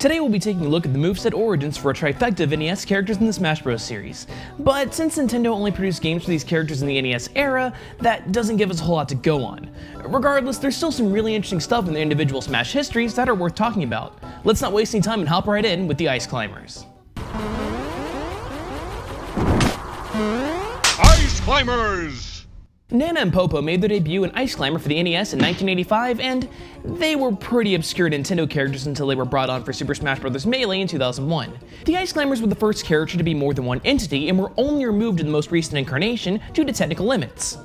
Today we'll be taking a look at the moveset origins for a trifecta of NES characters in the Smash Bros. Series. But since Nintendo only produced games for these characters in the NES era, that doesn't give us a whole lot to go on. Regardless, there's still some really interesting stuff in the individual Smash histories that are worth talking about. Let's not waste any time and hop right in with the Ice Climbers. Ice Climbers! Nana and Popo made their debut in Ice Climber for the NES in 1985, and they were pretty obscure Nintendo characters until they were brought on for Super Smash Bros. Melee in 2001. The Ice Climbers were the first character to be more than one entity and were only removed in the most recent incarnation due to technical limits.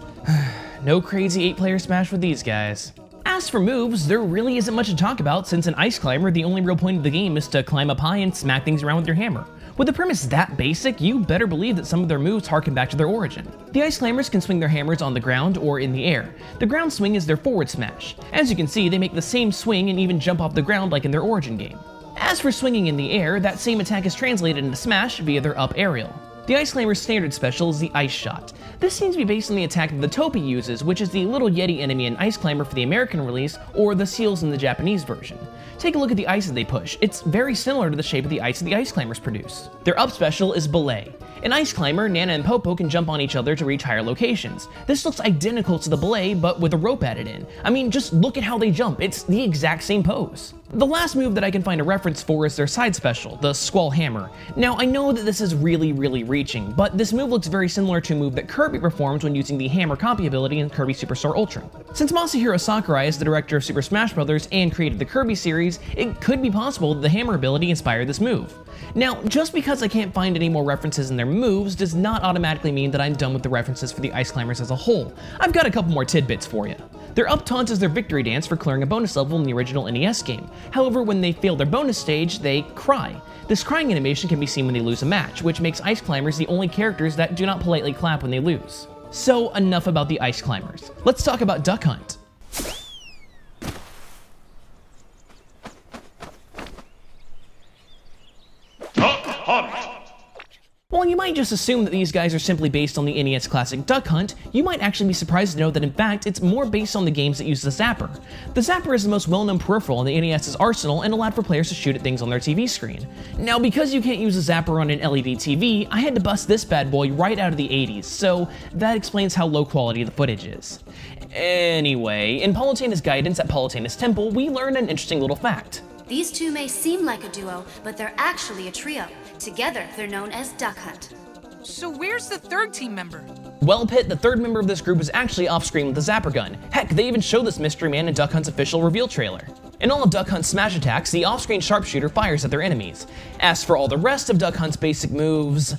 No crazy 8-player Smash with these guys. As for moves, there really isn't much to talk about since in Ice Climber the only real point of the game is to climb up high and smack things around with your hammer. With the premise that basic, you better believe that some of their moves harken back to their origin. The Ice Climbers can swing their hammers on the ground or in the air. The ground swing is their forward smash. As you can see, they make the same swing and even jump off the ground like in their origin game. As for swinging in the air, that same attack is translated into smash via their up aerial. The Ice Climber's standard special is the Ice Shot. This seems to be based on the attack that the Topi uses, which is the little Yeti enemy in Ice Climber for the American release, or the Seals in the Japanese version. Take a look at the ice that they push. It's very similar to the shape of the ice that the Ice Climbers produce. Their up special is Belay. In Ice Climber, Nana and Popo can jump on each other to reach higher locations. This looks identical to the Belay, but with a rope added in. I mean, just look at how they jump. It's the exact same pose. The last move that I can find a reference for is their side special, the Squall Hammer. Now, I know that this is really reaching, but this move looks very similar to a move that Kirby performs when using the Hammer copy ability in Kirby Superstar Ultra. Since Masahiro Sakurai is the director of Super Smash Bros. And created the Kirby series, it could be possible that the Hammer ability inspired this move. Now, just because I can't find any more references in their moves does not automatically mean that I'm done with the references for the Ice Climbers as a whole. I've got a couple more tidbits for you. Their up taunt is their victory dance for clearing a bonus level in the original NES game. However, when they fail their bonus stage, they cry. This crying animation can be seen when they lose a match, which makes Ice Climbers the only characters that do not politely clap when they lose. So enough about the Ice Climbers. Let's talk about Duck Hunt. While you might just assume that these guys are simply based on the NES classic Duck Hunt, you might actually be surprised to know that in fact it's more based on the games that use the Zapper. The Zapper is the most well-known peripheral in the NES's arsenal and allowed for players to shoot at things on their TV screen. Now, because you can't use a Zapper on an LED TV, I had to bust this bad boy right out of the 80s, so that explains how low quality the footage is. Anyway, in Palutena's guidance at Palutena's Temple, we learned an interesting little fact. These two may seem like a duo, but they're actually a trio. Together, they're known as Duck Hunt. So where's the third team member? Well, Pit, the third member of this group is actually off-screen with the Zapper gun. Heck, they even show this mystery man in Duck Hunt's official reveal trailer. In all of Duck Hunt's smash attacks, the off-screen sharpshooter fires at their enemies. As for all the rest of Duck Hunt's basic moves,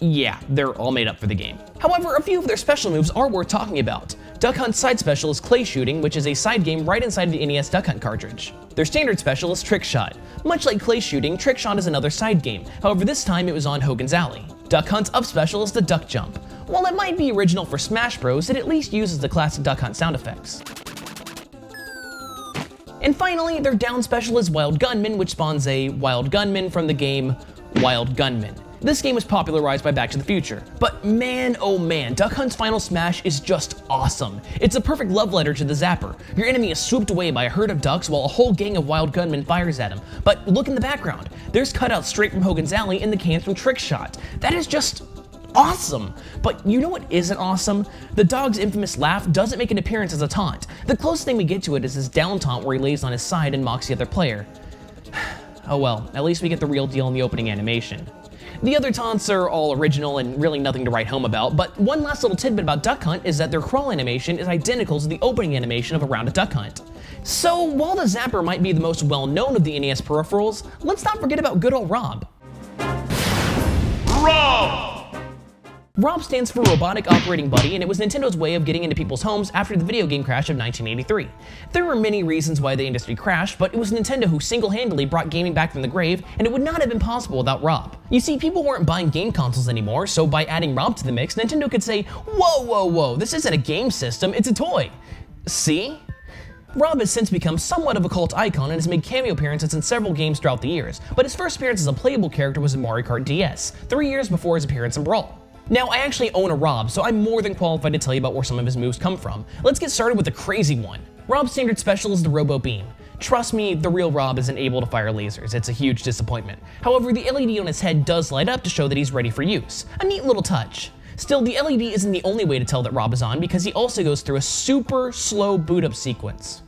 yeah, they're all made up for the game. However, a few of their special moves are worth talking about. Duck Hunt's side special is Clay Shooting, which is a side game right inside of the NES Duck Hunt cartridge. Their standard special is Trick Shot. Much like Clay Shooting, Trick Shot is another side game, however this time it was on Hogan's Alley. Duck Hunt's up special is the Duck Jump. While it might be original for Smash Bros, it at least uses the classic Duck Hunt sound effects. And finally, their down special is Wild Gunman, which spawns a Wild Gunman from the game Wild Gunman. This game was popularized by Back to the Future, but man oh man, Duck Hunt's final smash is just awesome. It's a perfect love letter to the Zapper. Your enemy is swooped away by a herd of ducks while a whole gang of wild gunmen fires at him. But look in the background, there's cutouts straight from Hogan's Alley in the cans from Trick Shot. That is just awesome! But you know what isn't awesome? The dog's infamous laugh doesn't make an appearance as a taunt. The closest thing we get to it is his down taunt where he lays on his side and mocks the other player. Oh well, at least we get the real deal in the opening animation. The other taunts are all original and really nothing to write home about, but one last little tidbit about Duck Hunt is that their crawl animation is identical to the opening animation of Around a Duck Hunt. So while the Zapper might be the most well-known of the NES peripherals, let's not forget about good old R.O.B. R.O.B! R.O.B stands for Robotic Operating Buddy, and it was Nintendo's way of getting into people's homes after the video game crash of 1983. There were many reasons why the industry crashed, but it was Nintendo who single-handedly brought gaming back from the grave, and it would not have been possible without R.O.B. You see, people weren't buying game consoles anymore, so by adding R.O.B to the mix, Nintendo could say, whoa, this isn't a game system, it's a toy. See? R.O.B has since become somewhat of a cult icon and has made cameo appearances in several games throughout the years, but his first appearance as a playable character was in Mario Kart DS, 3 years before his appearance in Brawl. Now, I actually own a R.O.B, so I'm more than qualified to tell you about where some of his moves come from. Let's get started with the crazy one. R.O.B's standard special is the Robo Beam. Trust me, the real Rob isn't able to fire lasers, it's a huge disappointment. However, the LED on his head does light up to show that he's ready for use. A neat little touch. Still, the LED isn't the only way to tell that Rob is on, because he also goes through a super slow boot up sequence.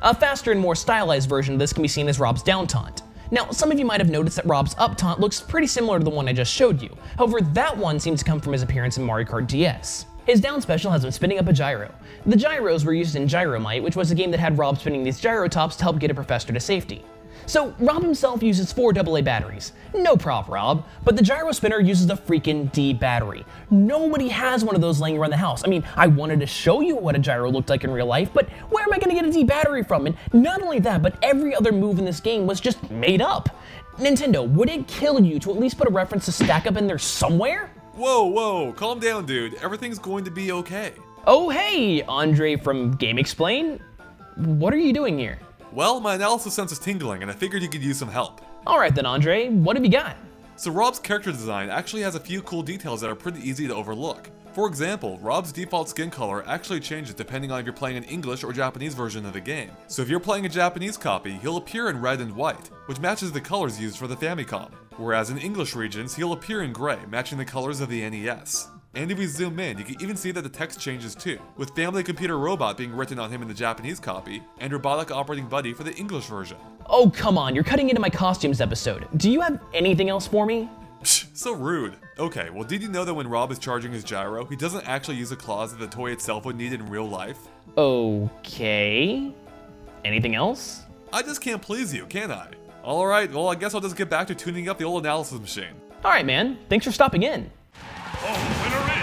A faster and more stylized version of this can be seen as Rob's down taunt. Now, some of you might have noticed that Rob's up taunt looks pretty similar to the one I just showed you. However, that one seems to come from his appearance in Mario Kart DS. His down special has him spinning up a gyro. The gyros were used in Gyromite, which was a game that had Rob spinning these gyro tops to help get a professor to safety. So Rob himself uses 4 AA batteries. No prop, Rob, but the gyro spinner uses the freaking D battery. Nobody has one of those laying around the house. I mean, I wanted to show you what a gyro looked like in real life, but where am I gonna get a D battery from? And not only that, but every other move in this game was just made up. Nintendo, would it kill you to at least put a reference to Stack Up in there somewhere? Whoa, calm down, dude. Everything's going to be okay. Oh hey, Andre from Game Explain? What are you doing here? Well, my analysis sense is tingling, and I figured you could use some help. Alright then, Andre, what have you got? So Rob's character design actually has a few cool details that are pretty easy to overlook. For example, Rob's default skin color actually changes depending on if you're playing an English or Japanese version of the game. So if you're playing a Japanese copy, he'll appear in red and white, which matches the colors used for the Famicom. Whereas in English regions, he'll appear in gray, matching the colors of the NES. And if we zoom in, you can even see that the text changes too, with Family Computer Robot being written on him in the Japanese copy, and Robotic Operating Buddy for the English version. Oh come on, you're cutting into my costumes episode. Do you have anything else for me? Psh, so rude. Okay, well did you know that when Rob is charging his gyro, he doesn't actually use the claws that the toy itself would need in real life? Okay. Anything else? I just can't please you, can I? Alright, well I guess I'll just get back to tuning up the old analysis machine. Alright man, thanks for stopping in. Winner is...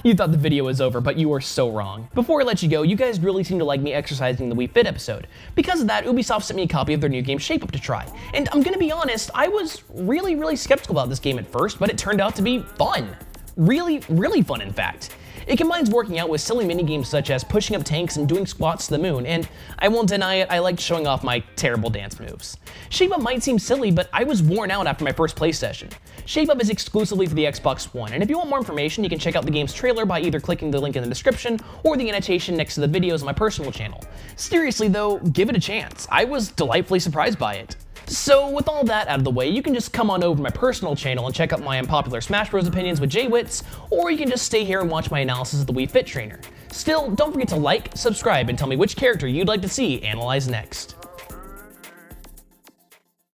You thought the video was over, but you were so wrong. Before I let you go, you guys really seem to like me exercising the Wii Fit episode. Because of that, Ubisoft sent me a copy of their new game Shape Up to try. And I'm gonna be honest, I was really skeptical about this game at first, but it turned out to be fun. Really fun in fact. It combines working out with silly minigames such as pushing up tanks and doing squats to the moon, and I won't deny it, I liked showing off my terrible dance moves. Shape Up might seem silly, but I was worn out after my first play session. Shape Up is exclusively for the Xbox One, and if you want more information, you can check out the game's trailer by either clicking the link in the description or the annotation next to the videos on my personal channel. Seriously though, give it a chance. I was delightfully surprised by it. So with all that out of the way, you can just come on over to my personal channel and check out my unpopular Smash Bros opinions with J-Wits, or you can just stay here and watch my analysis of the Wii Fit Trainer. Still, don't forget to like, subscribe, and tell me which character you'd like to see analyzed next.